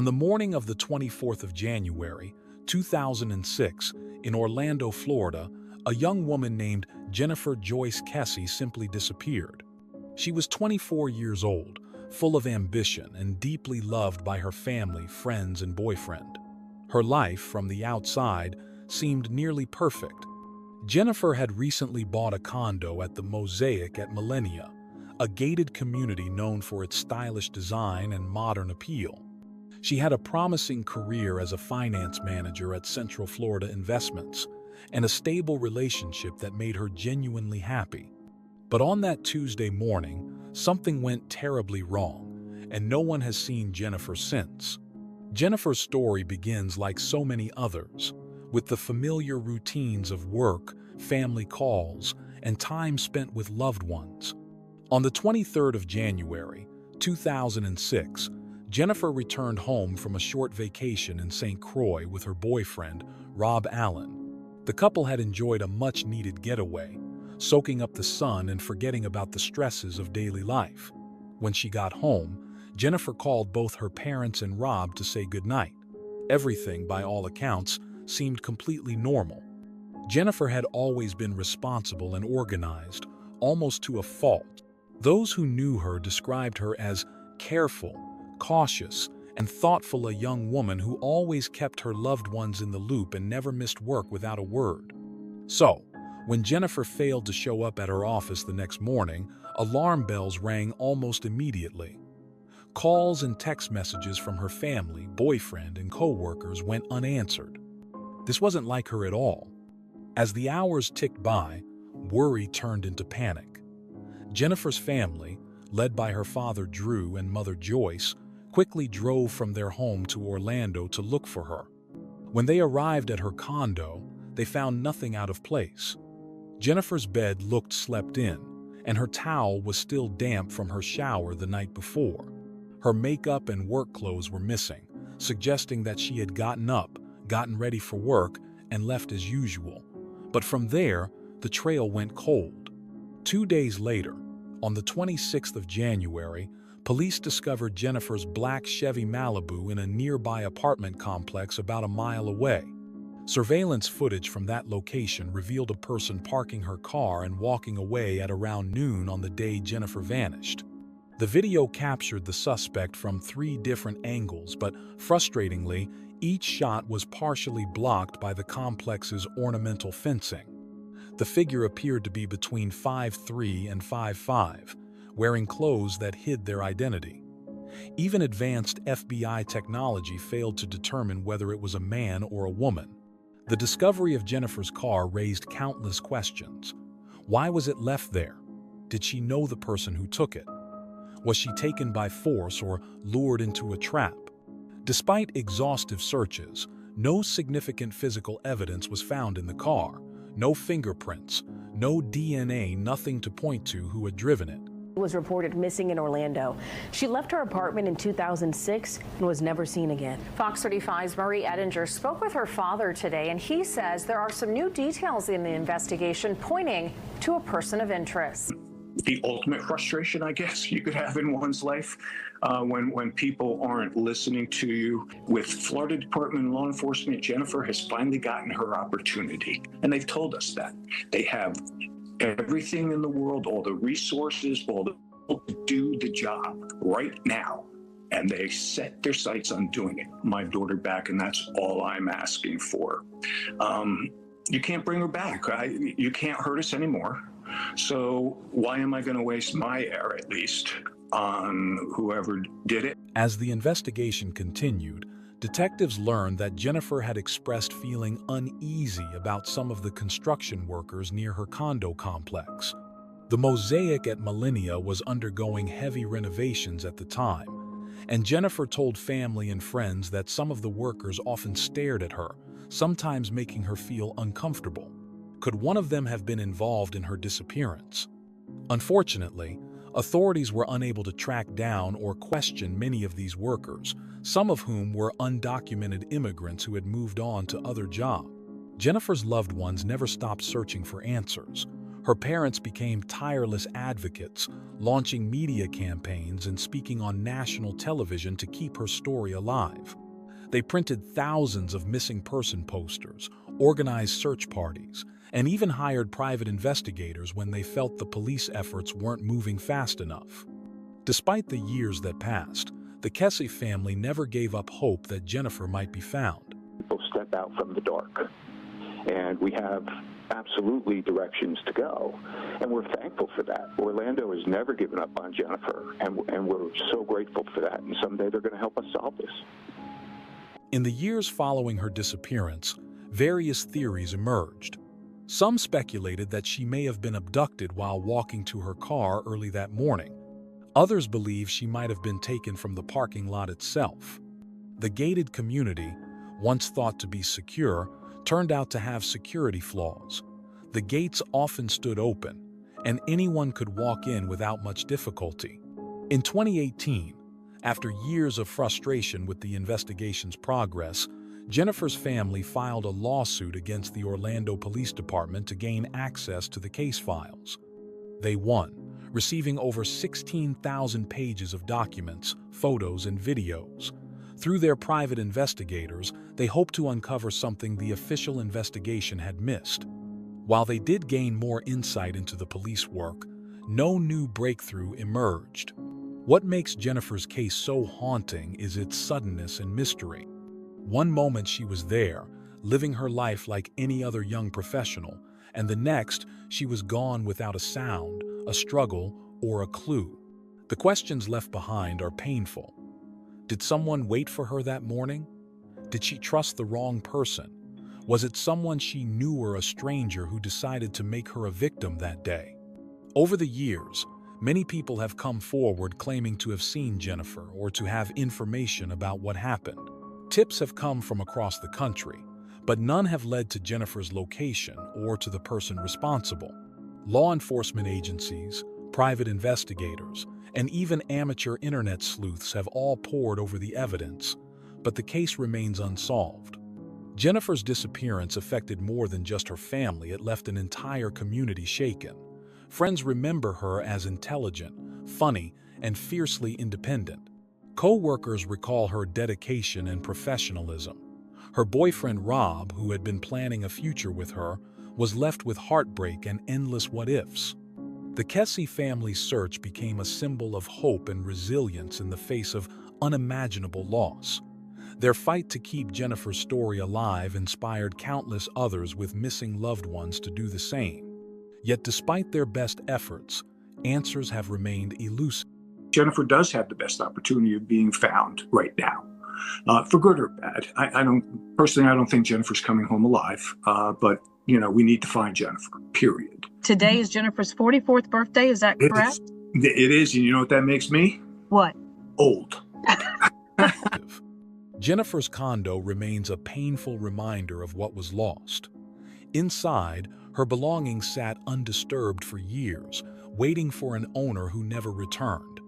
On the morning of the 24th of January, 2006, in Orlando, Florida, a young woman named Jennifer Joyce Kesse simply disappeared. She was 24 years old, full of ambition and deeply loved by her family, friends, and boyfriend. Her life, from the outside, seemed nearly perfect. Jennifer had recently bought a condo at the Mosaic at Millenia, a gated community known for its stylish design and modern appeal. She had a promising career as a finance manager at Central Florida Investments and a stable relationship that made her genuinely happy. But on that Tuesday morning, something went terribly wrong, and no one has seen Jennifer since. Jennifer's story begins like so many others, with the familiar routines of work, family calls, and time spent with loved ones. On the 23rd of January, 2006, Jennifer returned home from a short vacation in St. Croix with her boyfriend, Rob Allen. The couple had enjoyed a much-needed getaway, soaking up the sun and forgetting about the stresses of daily life. When she got home, Jennifer called both her parents and Rob to say goodnight. Everything, by all accounts, seemed completely normal. Jennifer had always been responsible and organized, almost to a fault. Those who knew her described her as careful, cautious, and thoughtful, a young woman who always kept her loved ones in the loop and never missed work without a word. So, when Jennifer failed to show up at her office the next morning, alarm bells rang almost immediately. Calls and text messages from her family, boyfriend, and co-workers went unanswered. This wasn't like her at all. As the hours ticked by, worry turned into panic. Jennifer's family, led by her father Drew and mother Joyce, quickly drove from their home to Orlando to look for her. When they arrived at her condo, they found nothing out of place. Jennifer's bed looked slept in, and her towel was still damp from her shower the night before. Her makeup and work clothes were missing, suggesting that she had gotten up, gotten ready for work, and left as usual. But from there, the trail went cold. 2 days later, on the 26th of January, police discovered Jennifer's black Chevy Malibu in a nearby apartment complex about a mile away. Surveillance footage from that location revealed a person parking her car and walking away at around noon on the day Jennifer vanished. The video captured the suspect from 3 different angles, but frustratingly, each shot was partially blocked by the complex's ornamental fencing. The figure appeared to be between 5'3" and 5'5", wearing clothes that hid their identity. Even advanced FBI technology failed to determine whether it was a man or a woman. The discovery of Jennifer's car raised countless questions. Why was it left there? Did she know the person who took it? Was she taken by force or lured into a trap? Despite exhaustive searches, no significant physical evidence was found in the car. No fingerprints, no DNA, nothing to point to who had driven it. Was reported missing in Orlando. She left her apartment in 2006 and was never seen again. Fox 35's Marie Edinger spoke with her father today, and he says there are some new details in the investigation pointing to a person of interest. The ultimate frustration, I guess, you could have in one's life when people aren't listening to you. With Florida Department of Law Enforcement, Jennifer has finally gotten her opportunity, and they've told us that. They have everything in the world, all the resources, all the people to do the job right now, and they set their sights on doing it. My daughter back, and that's all I'm asking for. You can't bring her back. You can't hurt us anymore. So why am I going to waste my air, at least, on whoever did it? As the investigation continued, detectives learned that Jennifer had expressed feeling uneasy about some of the construction workers near her condo complex. The Mosaic at Millenia was undergoing heavy renovations at the time, and Jennifer told family and friends that some of the workers often stared at her, sometimes making her feel uncomfortable. Could one of them have been involved in her disappearance? Unfortunately, authorities were unable to track down or question many of these workers, some of whom were undocumented immigrants who had moved on to other jobs. Jennifer's loved ones never stopped searching for answers. Her parents became tireless advocates, launching media campaigns and speaking on national television to keep her story alive. They printed thousands of missing person posters, organized search parties, and even hired private investigators when they felt the police efforts weren't moving fast enough. Despite the years that passed, the Kesse family never gave up hope that Jennifer might be found. People step out from the dark, and we have absolutely directions to go, and we're thankful for that. Orlando has never given up on Jennifer, and we're so grateful for that, and someday they're going to help us solve this. In the years following her disappearance, various theories emerged. Some speculated that she may have been abducted while walking to her car early that morning. Others believe she might have been taken from the parking lot itself. The gated community, once thought to be secure, turned out to have security flaws. The gates often stood open, and anyone could walk in without much difficulty. In 2018, after years of frustration with the investigation's progress, Jennifer's family filed a lawsuit against the Orlando Police Department to gain access to the case files. They won, receiving over 16,000 pages of documents, photos, and videos. Through their private investigators, they hoped to uncover something the official investigation had missed. While they did gain more insight into the police work, no new breakthrough emerged. What makes Jennifer's case so haunting is its suddenness and mystery. One moment she was there, living her life like any other young professional, and the next she was gone without a sound, a struggle, or a clue. The questions left behind are painful. Did someone wait for her that morning? Did she trust the wrong person? Was it someone she knew or a stranger who decided to make her a victim that day? Over the years, many people have come forward claiming to have seen Jennifer or to have information about what happened. Tips have come from across the country, but none have led to Jennifer's location or to the person responsible. Law enforcement agencies, private investigators, and even amateur internet sleuths have all pored over the evidence, but the case remains unsolved. Jennifer's disappearance affected more than just her family. It left an entire community shaken. Friends remember her as intelligent, funny, and fiercely independent. Co-workers recall her dedication and professionalism. Her boyfriend Rob, who had been planning a future with her, was left with heartbreak and endless what-ifs. The Kesse family's search became a symbol of hope and resilience in the face of unimaginable loss. Their fight to keep Jennifer's story alive inspired countless others with missing loved ones to do the same. Yet despite their best efforts, answers have remained elusive. Jennifer does have the best opportunity of being found right now, for good or bad. I don't think Jennifer's coming home alive, but we need to find Jennifer, period. Today is Jennifer's 44th birthday, is that correct? It is, and you know what that makes me? What? Old. Jennifer's condo remains a painful reminder of what was lost. Inside, her belongings sat undisturbed for years, waiting for an owner who never returned.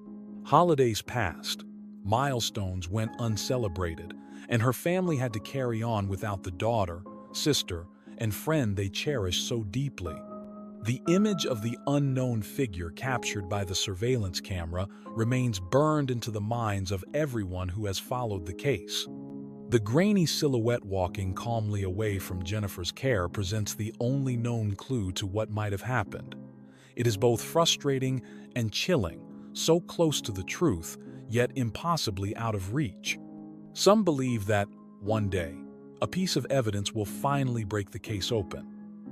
Holidays passed, milestones went uncelebrated, and her family had to carry on without the daughter, sister, and friend they cherished so deeply. The image of the unknown figure captured by the surveillance camera remains burned into the minds of everyone who has followed the case. The grainy silhouette walking calmly away from Jennifer's care presents the only known clue to what might have happened. It is both frustrating and chilling, so close to the truth, yet impossibly out of reach. Some believe that, one day, a piece of evidence will finally break the case open.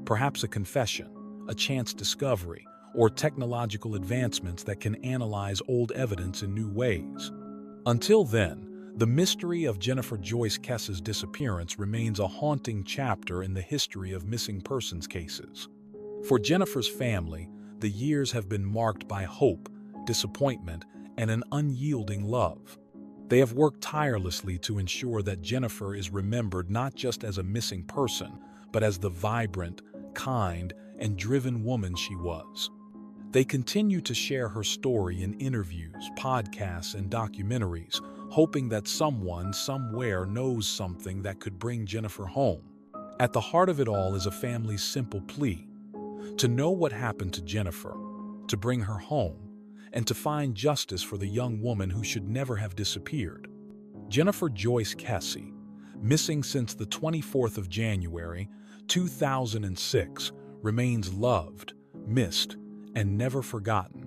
Perhaps a confession, a chance discovery, or technological advancements that can analyze old evidence in new ways. Until then, the mystery of Jennifer Joyce Kesse's disappearance remains a haunting chapter in the history of missing persons cases. For Jennifer's family, the years have been marked by hope, disappointment, and an unyielding love. They have worked tirelessly to ensure that Jennifer is remembered not just as a missing person, but as the vibrant, kind, and driven woman she was. They continue to share her story in interviews, podcasts, and documentaries, hoping that someone, somewhere knows something that could bring Jennifer home. At the heart of it all is a family's simple plea: to know what happened to Jennifer, to bring her home, and to find justice for the young woman who should never have disappeared. Jennifer Joyce Kesse, missing since the 24th of January, 2006, remains loved, missed, and never forgotten.